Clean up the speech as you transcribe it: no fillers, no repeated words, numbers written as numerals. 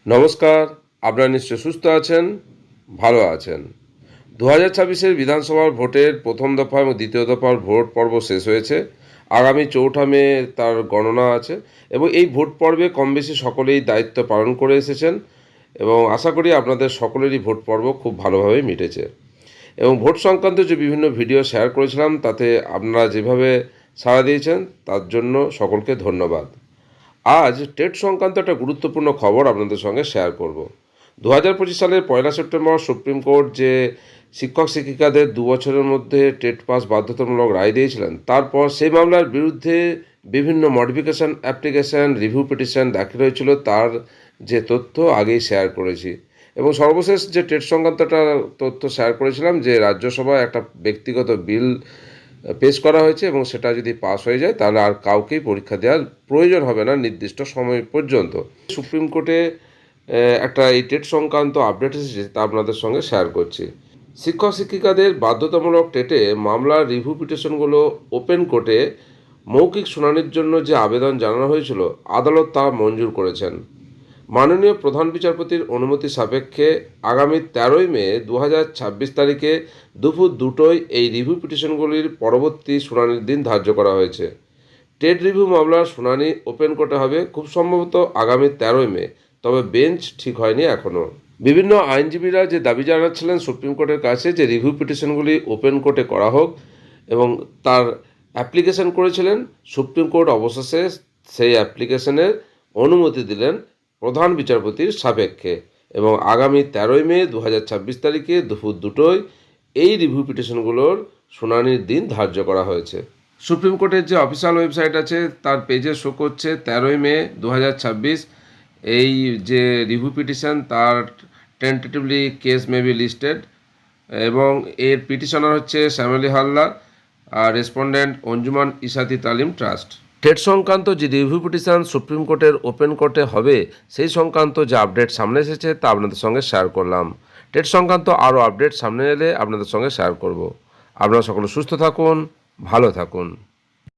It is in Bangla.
নমস্কার, আপনারা নিশ্চয় সুস্থ আছেন, ভালো আছেন। 2026-এর বিধানসভার ভোটের প্রথম দফা এবং দ্বিতীয় দফার ভোট পর্ব শেষ হয়েছে। আগামী 4 মে তার গণনা আছে এবং এই ভোট পর্বে কম বেশি সকলেই দায়িত্ব পালন করে এসেছেন এবং আশা করি আপনাদের সকলেরই ভোট পর্ব খুব ভালোভাবে মিটেছে। এবং ভোট সংক্রান্ত যে বিভিন্ন ভিডিও শেয়ার করেছিলাম তাতে আপনারা যেভাবে সাড়া দিয়েছেন তার জন্য সকলকে ধন্যবাদ। আজ টেট সংক্রান্ত একটা গুরুত্বপূর্ণ খবর আপনাদের সঙ্গে শেয়ার করব। 2025 সালের 1 সেপ্টেম্বর সুপ্রিম কোর্ট যে শিক্ষক শিক্ষিকাদের 2 বছরের মধ্যে টেট পাস বাধ্যতামূলক রায় দিয়েছিলেন, তারপর সেই মামলার বিরুদ্ধে বিভিন্ন মডিফিকেশন অ্যাপ্লিকেশন রিভিউ পিটিশন দাখিল হয়েছিল, তার যে তথ্য আগেই শেয়ার করেছি। এবং সর্বশেষ যে টেট সংক্রান্ত একটা তথ্য শেয়ার করেছিলাম যে রাজ্যসভায় একটা ব্যক্তিগত বিল পেশ করা হয়েছে এবং সেটা যদি পাস হয়ে যায় তাহলে আর কাউকেই পরীক্ষা দেওয়ার প্রয়োজন হবে না নির্দিষ্ট সময় পর্যন্ত। সুপ্রিম কোর্টে একটা এই টেট সংক্রান্ত আপডেট এসেছে, তা আপনাদের সঙ্গে শেয়ার করছি। শিক্ষক শিক্ষিকাদের বাধ্যতামূলক টেটে মামলার রিভিউ পিটিশনগুলো ওপেন কোর্টে মৌখিক শুনানির জন্য যে আবেদন জানানো হয়েছিল, আদালত তা মঞ্জুর করেছেন। মাননীয় প্রধান বিচারপতির অনুমতি সাপেক্ষে আগামী 13 মে 2026 তারিখে দুপুর 2টোয় এই রিভিউ পিটিশনগুলির পরবর্তী শুনানির দিন ধার্য করা হয়েছে। টেট রিভিউ মামলার শুনানি ওপেন কোর্টে হবে খুব সম্ভবত আগামী 13 মে, তবে বেঞ্চ ঠিক হয়নি এখনও। বিভিন্ন আইনজীবীরা যে দাবি জানাচ্ছিলেন সুপ্রিম কোর্টের কাছে যে রিভিউ পিটিশনগুলি ওপেন কোর্টে করা হোক এবং তার অ্যাপ্লিকেশন করেছিলেন, সুপ্রিম কোর্ট অবশেষে সেই অ্যাপ্লিকেশনের অনুমতি দিলেন প্রধান বিচারপতির সাপেক্ষে এবং আগামী 13 মে 2026 তারিখে দুপুর 2টোয় এই রিভিউ পিটিশনগুলোর শুনানির দিন ধার্য করা হয়েছে। সুপ্রিম কোর্টের যে অফিসিয়াল ওয়েবসাইট আছে তার পেজে শো করছে 13 মে 2026 এই যে রিভিউ পিটিশন, তার tentatively case may be listed এবং এর পিটিশনার হচ্ছে শ্যামলী হালদার আর রেসপন্ডেন্ট অঞ্জুমান ইসাতি তালিম ট্রাস্ট। টেট সংক্রান্ত যে রিভিউ পিটিশন সুপ্রিম কোর্টের ওপেন কোর্টে হবে সেই সংক্রান্ত যে আপডেট সামনে এসেছে তা আপনাদের সঙ্গে শেয়ার করলাম। টেট সংক্রান্ত আরও আপডেট সামনে এলে আপনাদের সঙ্গে শেয়ার করব। আপনারা সকলে সুস্থ থাকুন, ভালো থাকুন।